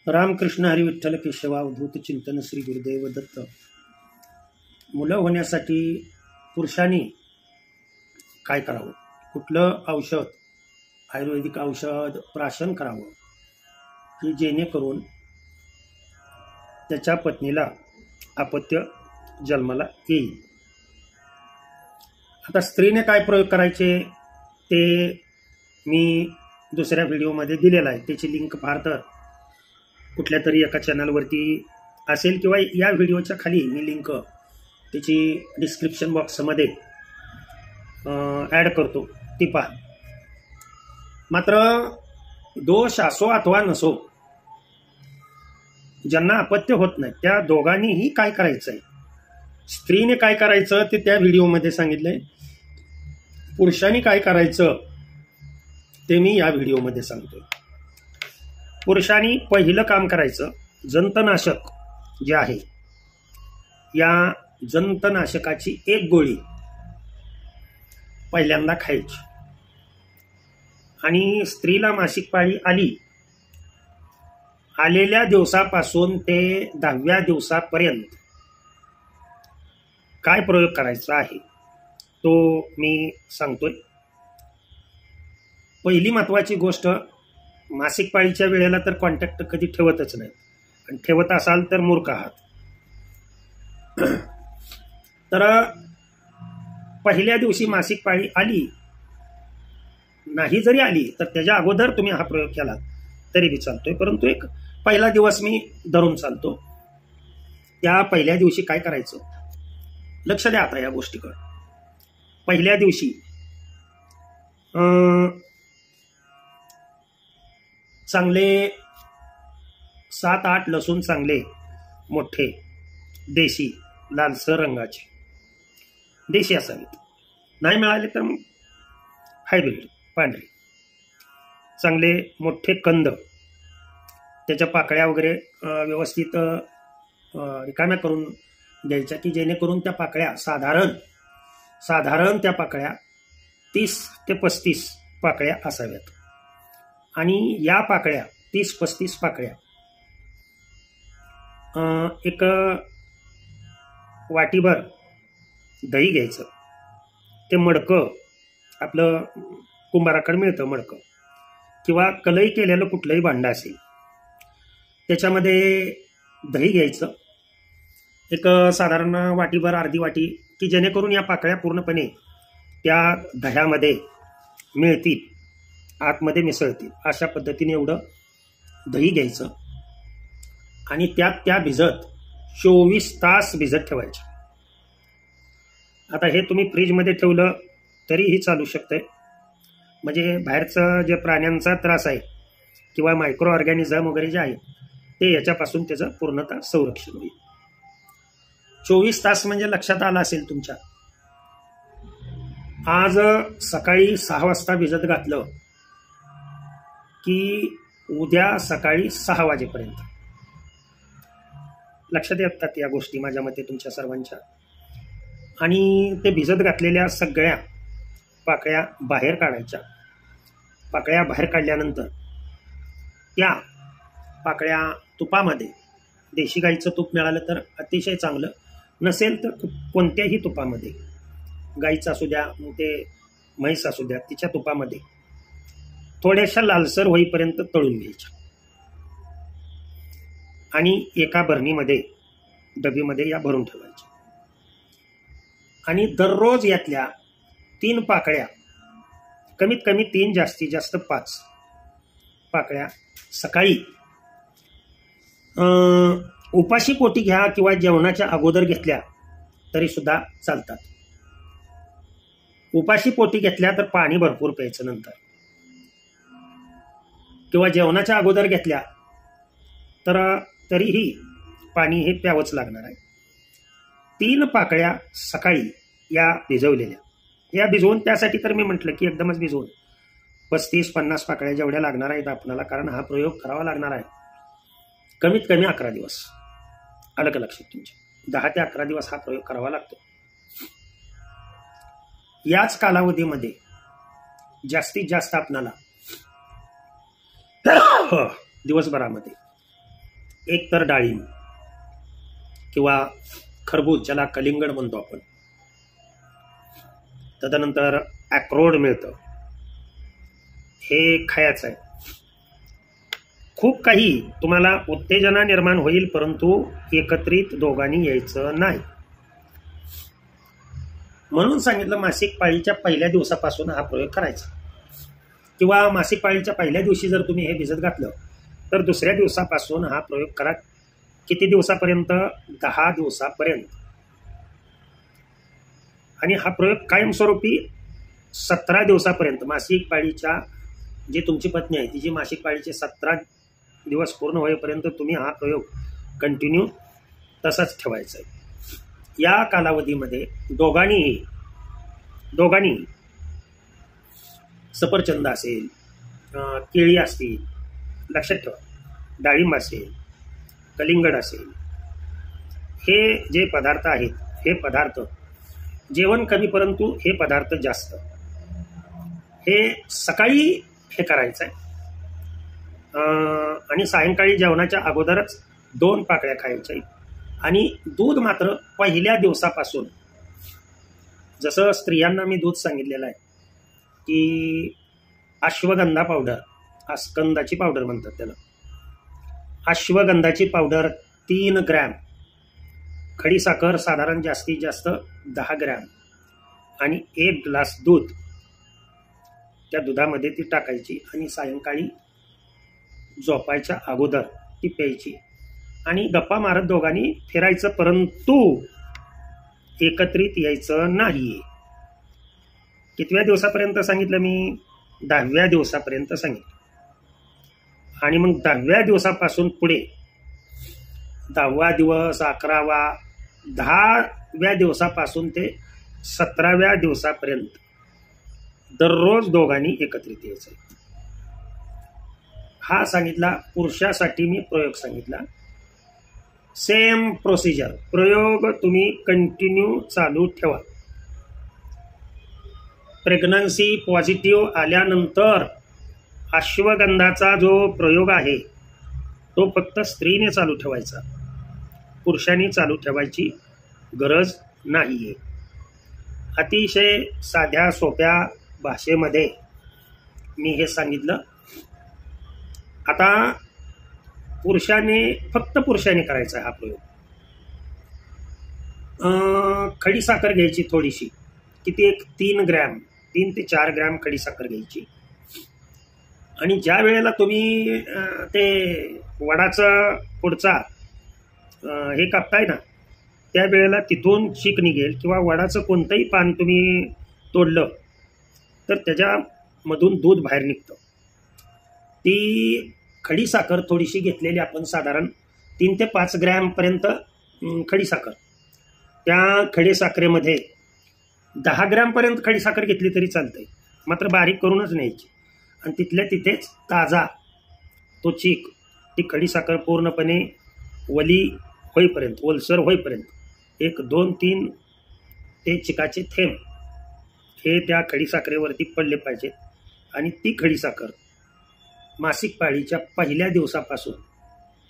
रामकृष्ण हरी विठ्ठल केशवा अवधूत चिंतन श्री गुरुदेव दत्त. मुलं होण्यासाठी पुरुषांनी काय करावं, कुठलं औषध, आयुर्वेदिक औषध प्राशन करावं की जेणेकरून त्याच्या पत्नीला अपत्य जन्माला येईल. आता स्त्रीने काय प्रयोग करायचे ते मी दुसऱ्या व्हिडिओमध्ये दिलेला आहे. त्याची लिंक फार तर कुठल्या तरी एका चॅनलवरती असेल किंवा या व्हिडिओच्या खाली मी लिंक त्याची डिस्क्रिप्शन बॉक्समध्ये ॲड करतो, ती पहा. मात्र दोष असो अथवा नसो, ज्यांना अपत्य होत नाही त्या दोघांनीही काय करायचं आहे, स्त्रीने काय करायचं ते त्या व्हिडिओमध्ये सांगितलंय, पुरुषांनी काय करायचं ते मी या व्हिडिओमध्ये सांगतोय. पुरुषांनी पहिलं काम करायचं, जंतनाशक जे आहे या जंतनाशकाची एक गोळी पहिल्यांदा खायची. आणि स्त्रीला मासिक पाळी आलेल्या दिवसापासून ते 10व्या दिवसापर्यंत काय प्रयोग करायचा आहे तो मी सांगतोय. पहिली महत्वाची गोष्ट, मासिक पाळीच्या वेळेला तर कॉन्टॅक्ट कधी ठेवतच नाही, आणि ठेवत असाल तर मूर्ख आहात. तर पहिल्या दिवशी मासिक पाळी आली नाही जरी आली तर त्याच्या अगोदर तुम्ही हा प्रयोग केला तरी बी चालतोय, परंतु एक पहिला दिवस मी धरून चालतो. त्या पहिल्या दिवशी काय करायचं, लक्ष द्या आता या गोष्टीकडे. पहिल्या दिवशी चांगले 7-8 लसूण, चांगले मोठे देशी लालसर रंगाचे देशी असावेत, नाही मिळाले तर मग हायब्रिड पांढरे. चांगले मोठे कंद, त्याच्या पाकळ्या वगैरे व्यवस्थित रिकाम्या करून द्यायच्या की जेणेकरून त्या पाकळ्या साधारण त्या पाकळ्या 30 ते 35 पाकळ्या असाव्यात. आणि या पाकळ्या 30-35 पाकळ्या एक वाटीभर दही घ्यायचं. ते मडकं आपलं कुंभाराकडे मिळतं, मडकं किंवा कलई केलेलं कुठलंही भांडं असेल, त्याच्यामध्ये दही घ्यायचं. एक साधारण वाटीभर, अर्धी वाटी, की जेणेकरून या पाकळ्या पूर्णपणे त्या दह्यामध्ये मिळतील, आतमध्ये मिसळतील. अशा पद्धतीने एवढं दही घ्यायचं आणि त्यात त्या भिजत 24 तास भिजत ठेवायच्या. आता हे तुम्ही फ्रीजमध्ये ठेवलं तरीही चालू शकतंय, म्हणजे बाहेरचं जे प्राण्यांचा त्रास आहे किंवा मायक्रो ऑर्गॅनिझम वगैरे जे आहे ते याच्यापासून त्याचं पूर्णतः संरक्षण होईल. 24 तास म्हणजे लक्षात आलं असेल तुमच्या, आज सकाळी 6 वाजता भिजत घातलं की उद्या सकाळी 6 वाजेपर्यंत. लक्षात येतात या गोष्टी माझ्या मते तुमच्या सर्वांच्या. आणि ते भिजत घातलेल्या सगळ्या पाकळ्या बाहेर काढायच्या. पाकळ्या बाहेर काढल्यानंतर त्या पाकळ्या तुपामध्ये, देशी गाईचं तूप मिळालं तर अतिशय चांगलं, नसेल तर कोणत्याही तुपामध्ये, गाईचं असू द्या, ते म्हैस असू द्या, तिच्या तुपामध्ये थोड्याशा लालसर होईपर्यंत तळून घ्यायच्या. आणि एका बरणीमध्ये, डबीमध्ये या भरून ठेवायच्या. आणि दररोज यातल्या 3 पाकळ्या, कमीत कमी 3, जास्तीत जास्त 5 पाकळ्या सकाळी उपाशी पोटी घ्या किंवा जेवणाच्या अगोदर घेतल्या तरी सुद्धा चालतात. उपाशी पोटी घेतल्या तर पाणी भरपूर प्यायचं नंतर, किंवा जेवणाच्या अगोदर घेतल्या तर तरीही पाणी हे प्यावंच लागणार आहे. 3 पाकळ्या सकाळी या भिजवलेल्या, या भिजवून, त्यासाठी तर मी म्हटलं की एकदमच भिजवून 35-50 पाकळ्या जेवढ्या लागणार आहेत आपल्याला, कारण हा प्रयोग करावा लागणार आहे कमीत कमी 11 दिवस. आलं का लक्षात तुमच्या? 10 ते 11 दिवस हा प्रयोग करावा लागतो. याच कालावधीमध्ये जास्तीत जास्त आपणाला दिवसभरामध्ये एक तर डाळिंब किंवा खरबूज, ज्याला कलिंगड म्हणतो आपण. तदनंतर अक्रोड मिळतं, हे खायचं आहे. खूप काही तुम्हाला उत्तेजना निर्माण होईल, परंतु एकत्रित दोघांनी यायचं नाही. म्हणून सांगितलं मासिक पाळीच्या पहिल्या दिवसापासून हा प्रयोग करायचा. किंवा मासिक पाळीच्या पहिल्या दिवशी जर तुम्ही हे भिजत घातलं तर दुसऱ्या दिवसापासून हा प्रयोग करा. किती दिवसापर्यंत? 10 दिवसापर्यंत. आणि हा प्रयोग कायमस्वरूपी 17 दिवसापर्यंत, मासिक पाळीच्या जी तुमची पत्नी आहे तिची मासिक पाळीचे 17 दिवस पूर्ण होईपर्यंत तुम्ही हा प्रयोग कंटिन्यू तसाच ठेवायचा आहे. या कालावधीमध्ये दोघांनी सफरचंद असेल, केळी असतील, लक्षात ठेवा, डाळिंब असेल, कलिंगड असेल, हे जे पदार्थ आहेत, हे पदार्थ जेवण कमी परंतु हे पदार्थ जास्त, हे सकाळी हे करायचं आहे. आणि सायंकाळी जेवणाच्या अगोदरच 2 पाकळ्या खायच्या. आणि दूध मात्र पहिल्या दिवसापासून, जसं स्त्रियांना मी दूध सांगितलेलं आहे की अश्वगंधा पावडर, अस्कंदाची पावडर म्हणतात त्याला, अश्वगंधाची पावडर 3 ग्रॅम, खडीसाखर साधारण जास्तीत जास्त 10 ग्रॅम आणि 1 ग्लास दूध, त्या दुधामध्ये ती टाकायची आणि सायंकाळी झोपायच्या अगोदर ती प्यायची. आणि गप्पा मारत दोघांनी फिरायचं, परंतु एकत्रित यायचं नाही. कितव्या दिवसापर्यंत सांगितलं मी? 10व्या दिवसापर्यंत सांगितलं. आणि मग 10व्या दिवसापासून पुढे 10वा दिवस, 11वा, 10व्या दिवसापासून ते 17व्या दिवसापर्यंत दररोज दोघांनी एकत्रित यायचं. हा सांगितला. पुरुषासाठी मी प्रयोग सांगितला. सेम प्रोसिजर, प्रयोग तुम्ही कंटिन्यू चालू ठेवा. प्रेग्नन्सी पॉझिटिव्ह आल्यानंतर अश्वगंधाचा जो प्रयोग आहे तो फक्त स्त्रीने चालू ठेवायचा, पुरुषांनी चालू ठेवायची गरज नाहीये. अतिशय साध्या सोप्या भाषेमध्ये मी हे सांगितलं. आता फक्त पुरुषाने करायचा हा प्रयोग. खडीसाखर घ्यायची थोडीशी, किती, एक 3 ग्रॅम, 3 ते 4 ग्रॅम खडीसाखर घ्यायची. आणि ज्या वेळेला तुम्ही ते वडाचं पुढचा हे कापताय ना, त्या वेळेला तिथून चीक निघेल किंवा वडाचं कोणतंही पान तुम्ही तोडलं तर त्याच्यामधून दूध बाहेर निघतं. ती खडीसाखर थोडीशी घेतलेली आपण, साधारण 3 ते 5 ग्रॅमपर्यंत खडीसाखर, त्या खडीसाखरेमध्ये 10 ग्रॅमपर्यंत खडीसाखर घेतली तरी चालतंय, मात्र बारीक करूनच न्यायची. आणि तिथल्या तिथेच ताजा तो चीक, ती खडीसाखर पूर्णपणे ओलसर होईपर्यंत 1, 2, 3 ते चिकाचे थेंब हे त्या खडीसाखरेवरती पडले पाहिजेत. आणि ती खडीसाखर मासिक पाळीच्या पहिल्या दिवसापासून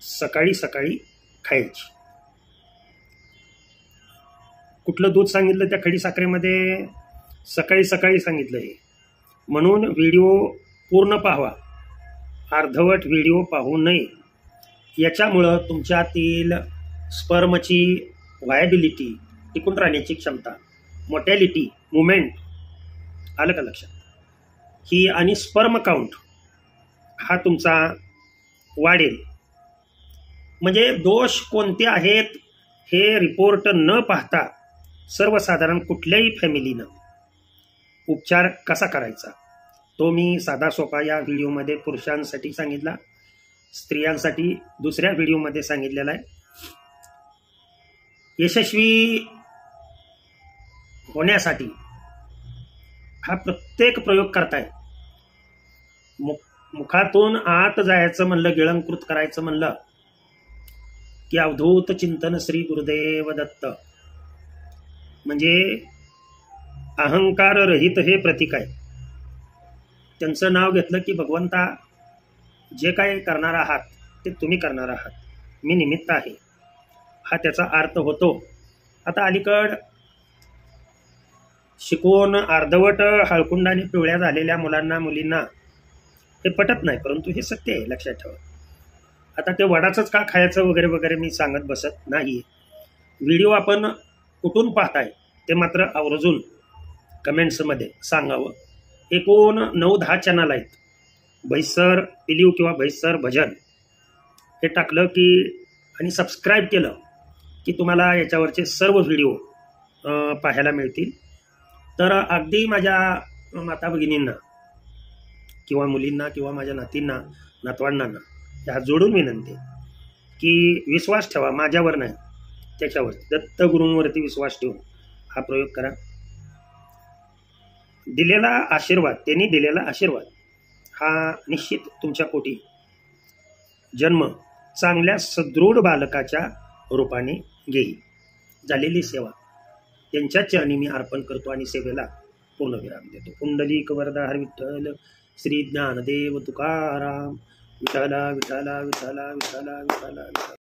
सकाळी सकाळी खायची. कुठलं दूध सांगितलं त्या खडीसाखरेमध्ये? सकाळी सकाळी सांगितलं हे. म्हणून व्हिडिओ पूर्ण पाहावा, अर्धवट व्हिडिओ पाहू नये. याच्यामुळं तुमच्यातील स्पर्मची व्हायबिलिटी, टिकून राहण्याची क्षमता, मोटॅलिटी, मुवमेंट, आलं का लक्षात, ही, आणि स्पर्म काउंट हा तुमचा वाढेल. म्हणजे दोष कोणते आहेत हे रिपोर्ट न पाहता सर्वसाधारण कुठल्याही फॅमिलीनं उपचार कसा करायचा तो मी साधा सोपा या व्हिडिओमध्ये पुरुषांसाठी सांगितला, स्त्रियांसाठी दुसऱ्या व्हिडिओमध्ये सांगितलेला आहे. यशस्वी होण्यासाठी हा प्रत्येक प्रयोग करताय. मुखातून आत जायचं म्हणलं, गिळंकृत करायचं म्हणलं की अवधूत चिंतन श्री गुरुदेव दत्त, म्हणजे अहंकार रहित हे प्रतीक आहे. त्यांचं नाव घेतलं की भगवंता जे काय करणार आहात ते तुम्ही करणार आहात. मी निमित्त आहे, हा त्याचा अर्थ होतो. आता अलीकड शिकवून अर्धवट हळकुंडाने पिवळ्या झालेल्या मुलांना मुलींना ते पटत नाही, परंतु हे सत्य आहे, लक्षात ठेवा. आता ते वडाचंच का खायचं वगैरे वगैरे मी सांगत बसत नाही. व्हिडिओ आपण कुठून पाहताय ते मात्र आवर्जून कमेंट्समध्ये सांगावं. एकूण 9-10 चॅनल आहेत. भैसर पिलीव किंवा भैसर भजन हे टाकलं की आणि सबस्क्राईब केलं की तुम्हाला याच्यावरचे सर्व व्हिडिओ पाहायला मिळतील. तर अगदी माझ्या माता भगिनींना किंवा मुलींना किंवा माझ्या नातींना नातवंडांना ह्या जोडून विनंती की विश्वास ठेवा, माझ्यावर नाही त्याच्यावरती, दत्तगुरूंवरती विश्वास ठेवून हा प्रयोग करा. दिलेला आशीर्वाद, त्यांनी दिलेला आशीर्वाद हा निश्चित तुमच्या पोटी जन्म चांगल्या सदृढ बालकाच्या रूपाने घेईल. झालेली सेवा त्यांच्या चरणी मी अर्पण करतो आणि सेवेला पूर्णविराम देतो. पुंडलिक वरदा हर विठ्ठल श्री ज्ञानदेव तुकाराम. विठाला विठाला विठाला विठाला विठाला विठाला.